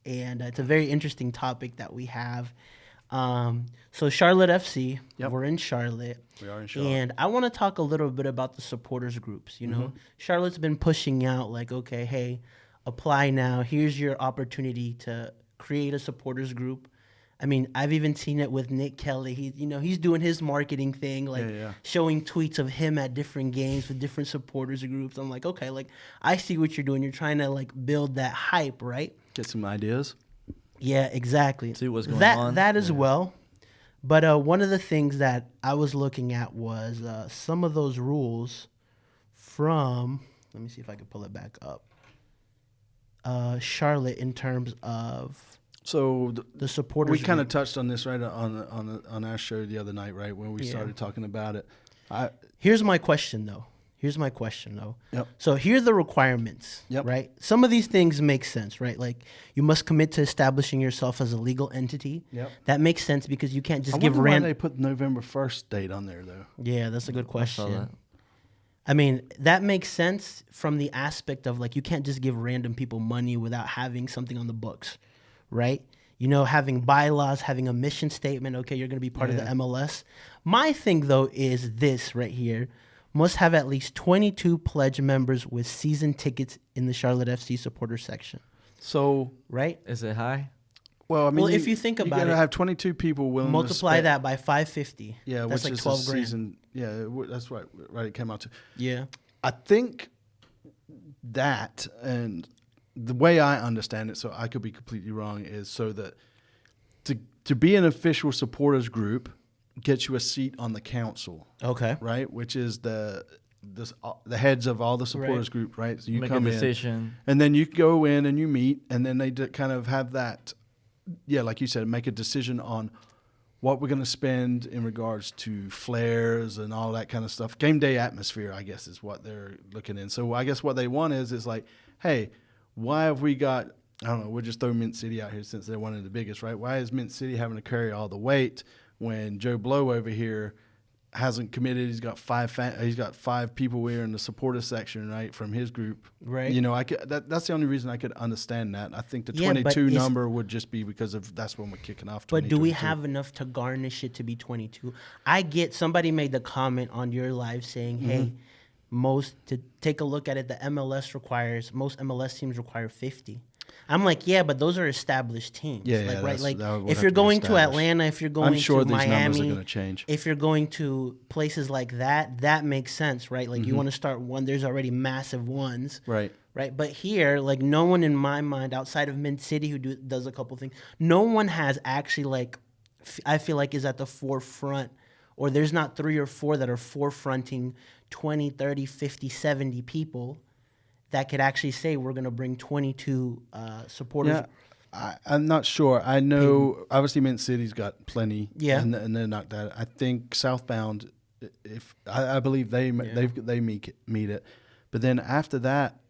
and it's a very interesting topic that we have. So Charlotte FC, Yep. we're in Charlotte. We are in Charlotte. And I want to talk a little bit about the supporters groups. You know, Charlotte's been pushing out like, okay, hey, apply now. Here's your opportunity to create a supporters group. I mean, I've even seen it with Nick Kelly. He's doing his marketing thing, like showing tweets of him at different games with different supporters groups. I'm like, okay, like I see what you're doing. You're trying to like build that hype, right? Get some ideas. Yeah, exactly. See what's going on. That as well. But one of the things that I was looking at was some of those rules from, let me see if I can pull it back up, Charlotte in terms of So the supporters we kind of group. touched on this right on our show the other night, right, when we started talking about it. Here's my question, though. Yep. So here are the requirements, Yep. right? Some of these things make sense, right? Like you must commit to establishing yourself as a legal entity. Yep. That makes sense because you can't just I give wonder why random. they put November 1st date on there, though. Yeah, that's a good that. question. I mean, that makes sense from the aspect of like you can't just give random people money without having something on the books, right? You know, having bylaws, having a mission statement. Okay, you're going to be part of the MLS. My thing though is this right here: must have at least 22 pledge members with season tickets in the Charlotte FC supporter section, So, right? Is it high? well, I mean, Well, if you think about you gotta it, have 22 people willing Multiply to that by 550. Yeah, that's which like is 12 a grand. season. Yeah, that's right. Right, it came out to. Yeah. I think that, and the way I understand it, so I could be completely wrong, is so that to be an official supporters group gets you a seat on the council, Okay. right? Which is the heads of all the supporters Right. group, right? So you Make come a in, decision. and then you go in and you meet, and then they kind of have that, like you said, make a decision on what we're going to spend in regards to flares and all that kind of stuff. Game day atmosphere, I guess, is what they're looking in. So I guess what they want is like, hey, why have we got, I don't know, we'll just throw Mint City out here since they're one of the biggest, right? Why is Mint City having to carry all the weight when Joe Blow over here hasn't committed? He's got five people here in the supporter section, right, from his group. Right. You know, that's the only reason I could understand that. I think the Yeah, but 22 is- number would just be because of that's when we're kicking off. But do we 2022. have enough to garnish it to be 22? I get somebody made the comment on your live saying, "Hey, to take a look at it, the most MLS teams require 50." I'm like, yeah, but those are established teams. Yeah, like, yeah, right? that's- Like, that would if have you're to be going to established. Atlanta, if you're going I'm sure to these numbers are Miami, going to change. if you're going to places like that, that makes sense, right? Like, you want to start one. There's already massive ones. Right. Right, but here, like no one in my mind outside of Mint City who does a couple things, no one has actually like, I feel like is at the forefront, or there's not 3 or 4 that are forefronting 20, 30, 50, 70 people that could actually say we're going to bring 22 supporters. Yeah, I'm not sure. I know obviously Mint City's got plenty. Yeah. and they're not that. I think Southbound, if I believe they meet it, but then after that,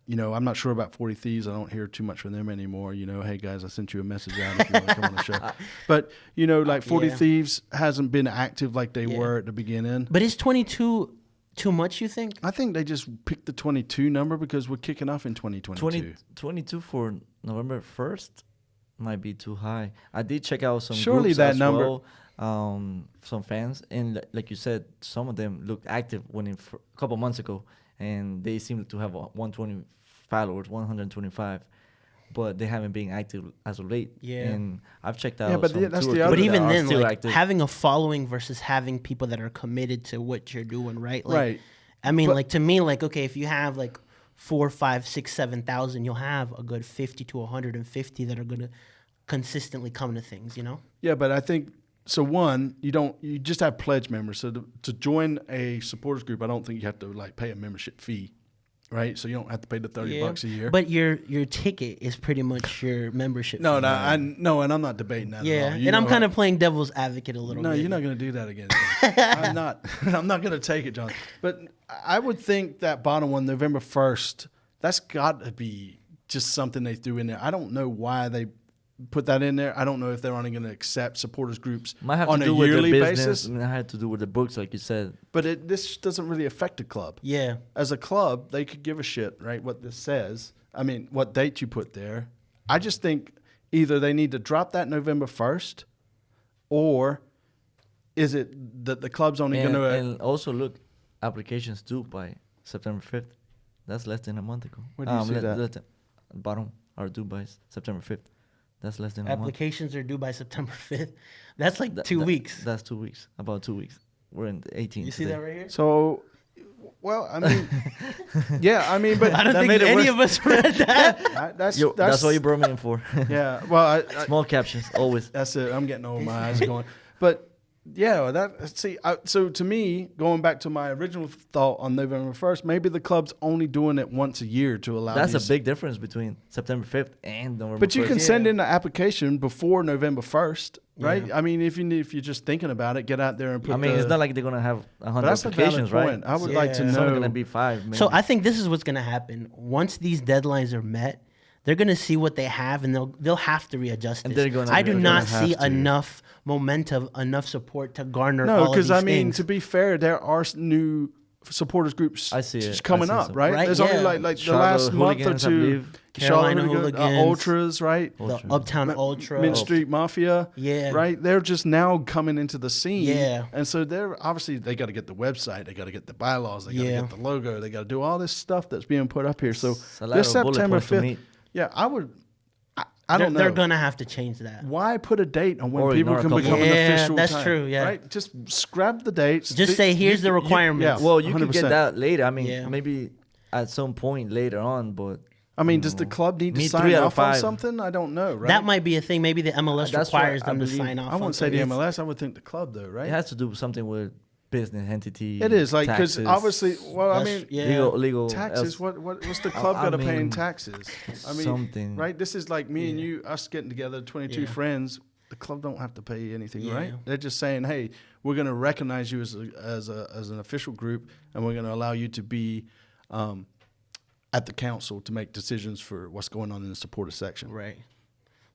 you know, I'm not sure about 40 Thieves. I don't hear too much from them anymore. You know, hey guys, I sent you a message out if you want to come on the show. But you know, like 40 Yeah. Thieves hasn't been active like they were at the beginning. But is 22 too much, you think? I think they just picked the 22 number because we're kicking off in 2022. 22 for November 1st might be too high. I did check out some Surely groups that as number- well, some fans, and like you said, some of them looked active a couple months ago, and they seem to have 120 followers, 125, but they haven't been active as of late. Yeah. And I've checked out. Yeah, but some that's 2 or the 3 other- But that even are then, still like active. having a following versus having people that are committed to what you're doing, right? Like, Right. I mean, But- like to me, like okay, if you have like 4, 5, 6, 7,000, you'll have a good 50 to 150 that are gonna consistently come to things, you know? Yeah, but I think so. One, you just have pledge members. So to join a supporters group, I don't think you have to like pay a membership fee, right? So you don't have to pay the $30 a year. But your ticket is pretty much your membership. no, fee. no, and I'm not debating that. Yeah, at all. You and I'm know kind I- of playing devil's advocate a little No, bit. you're not going to do that again. John. I'm not. I'm not going to take it, John. But I would think that bottom one, November 1st, that's got to be just something they threw in there. I don't know why they put that in there. I don't know if they're only going to accept supporters groups might have on to a do with their yearly business. basis. It had to do with the books, like you said. But this doesn't really affect the club. Yeah, As a club, they could give a shit, right, what this says. I mean, what date you put there. I just think either they need to drop that November 1st, or is it that the club's only going to... And also look, applications due by September 5th. That's less than a month ago. Where do you see that? Bottom are due by September 5th. That's less than a month. Applications are due by September 5th. That's like 2 weeks. That's 2 weeks. About 2 weeks. We're in the 18th. You see today. that right here? So, well, I mean, yeah, I mean, but I don't that think made it any worse. of us read that. That's what you brought me in for. Yeah, well, Small captions, always. that's it. I'm getting old. My eyes are going. But yeah, so to me, going back to my original thought on November 1st, maybe the club's only doing it once a year to allow. That's a big difference between September 5th and November 1st. But you can send Yeah. in the application before November 1st, right? Yeah. I mean, if you're just thinking about it, get out there and put. I mean, it's not like they're gonna have But 100 that's a valid applications, right? point. I would like to Yeah. It's only know. gonna be 5. Maybe. So I think this is what's going to happen. Once these deadlines are met, they're going to see what they have, and they'll have to readjust And this. they're gonna- I do they're not gonna see have to. enough momentum, enough support to garner No, all of because these I mean, things. to be fair, there are new supporters groups I see it. coming I see up, some. right? Right, There's yeah. only like the Charlotte last month or Hooligans, I two. believe. Carolina Hooligans, Hooligans. Ultras, right? the Ultra. Uptown Ultra. Mint Street Mafia, Yeah. right? They're just now coming into the scene, Yeah. And so they're obviously they got to get the website, they got to get the bylaws, they got to Yeah. get the logo, they got to do all this stuff that's being put up here. So It's a lot this of bullet September points to 5th, meet. yeah, I don't know. They're going to have to change that. Why put a date on when Or people ignore a can couple. become an Yeah, official? that's time, true, yeah. Right? Just scrap the dates. Just say, here's the requirements. yeah, Well, you could 100%. get that later. I mean, Yeah. maybe at some point later on, but I mean, does the club need to Need sign 3 out of off on 5. something? I don't know, right? That might be a thing. Maybe the MLS That's what requires I them to believe. sign off. I on wouldn't say the something. MLS. I would think the club, though, right? it has to do something with business entity. It is like because taxes, obviously, well, I That's- mean, yeah. legal taxes. else- What's the club I got to pay in mean, taxes? I mean, something. right? This is like me and Yeah. you, us getting together, 22 Yeah. friends. The club don't have to pay anything, Yeah. right? They're just saying, hey, we're going to recognize you as an official group, and we're going to allow you to be at the council to make decisions for what's going on in the supporter section. Right.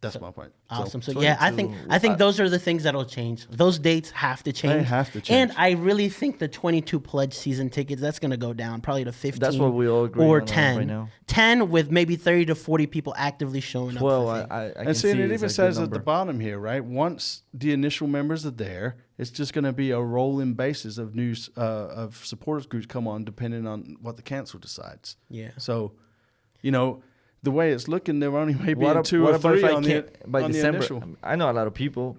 That's my point. Awesome. So yeah, I think 22 those are the things that'll change. Those dates have to change. have to And change. I really think the 22 pledge season tickets, that's going to go down probably to 15. That's what we all agree or on 10. right now. 10 with maybe 30 to 40 people actively showing up. Well, for things. I can And see, and see it it's even a good says at number. the bottom here, right? Once the initial members are there, it's just going to be a rolling basis of news of supporters groups come on, depending on what the council decides. Yeah. So, you know, the way it's looking, there only maybe What two what or about if three I on the can't by on the December? initial. I know a lot of people,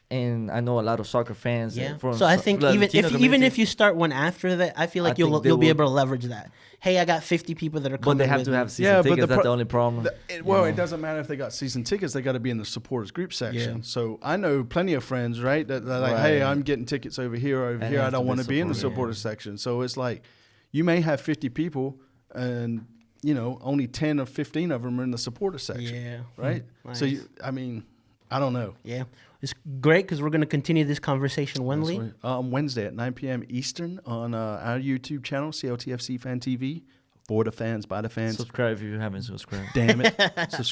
and I know a lot of soccer fans. Yeah. From So I think the even Latino if community, you start one after that, I feel like I think they you'll be would. able to leverage that. Hey, I got 50 people that are coming. but they have with to me. have season Yeah, but tickets. the That's pro- the only problem. Well, you it know. doesn't matter if they got season tickets; they got to be in the supporters group section. Yeah. So I know plenty of friends, right? That they're like, "Hey, Right. I'm getting tickets over here, over And here. I have to don't be want to be in the supporter, supporters section." So it's like, you may have 50 people, and you know, only 10 or 15 of them are in the supporter section. Yeah. Right. So Nice. I mean, I don't know. Yeah. It's great because we're going to continue this conversation Wednesday. Wednesday at 9 p.m. Eastern on our YouTube channel, CLTFC Fan TV, for the fans, by the fans. Subscribe if you haven't subscribed. Damn it, subscribe.